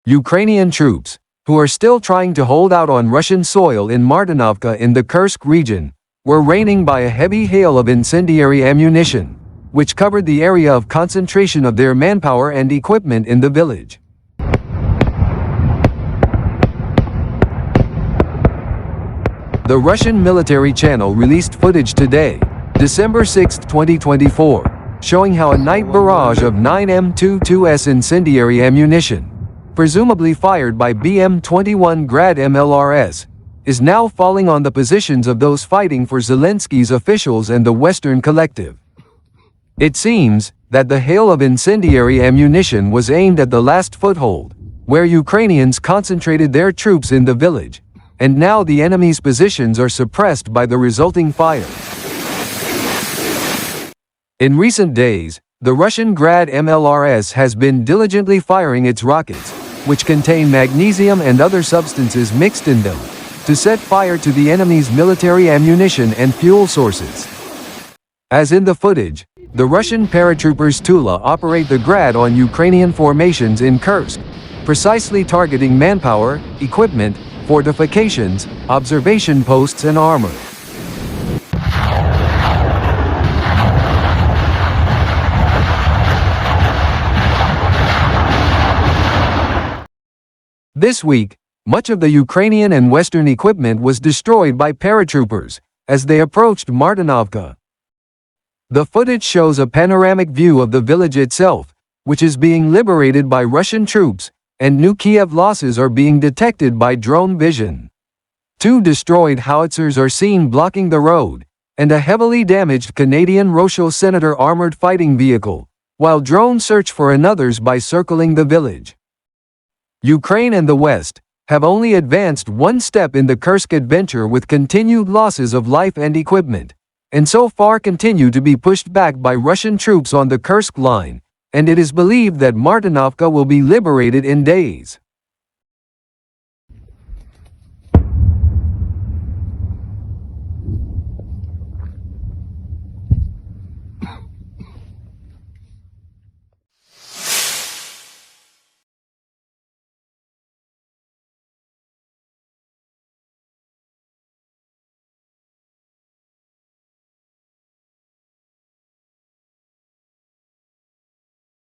Ukrainian troops, who are still trying to hold out on Russian soil in Martynovka in the Kursk region, were raining by a heavy hail of incendiary ammunition, which covered the area of concentration of their manpower and equipment in the village. The Russian military channel released footage today, December 6, 2024, showing how a night barrage of 9 M22s incendiary ammunition, presumably fired by BM-21 Grad MLRS, is now falling on the positions of those fighting for Zelensky's officials and the Western collective. It seems that the hail of incendiary ammunition was aimed at the last foothold, where Ukrainians concentrated their troops in the village, and now the enemy's positions are suppressed by the resulting fire. In recent days, the Russian Grad MLRS has been diligently firing its rockets, which contain magnesium and other substances mixed in them, to set fire to the enemy's military ammunition and fuel sources. As in the footage, the Russian paratroopers Tula operate the Grad on Ukrainian formations in Kursk, precisely targeting manpower, equipment, fortifications, observation posts and armor. This week, much of the Ukrainian and Western equipment was destroyed by paratroopers as they approached Martynovka. The footage shows a panoramic view of the village itself, which is being liberated by Russian troops, and New Kiev losses are being detected by drone vision. 2 destroyed howitzers are seen blocking the road, and a heavily damaged Canadian Rochelle Senator armored fighting vehicle, while drones search for another's by circling the village. Ukraine and the West have only advanced one step in the Kursk adventure with continued losses of life and equipment, and so far continue to be pushed back by Russian troops on the Kursk line, and it is believed that Martynovka will be liberated in days.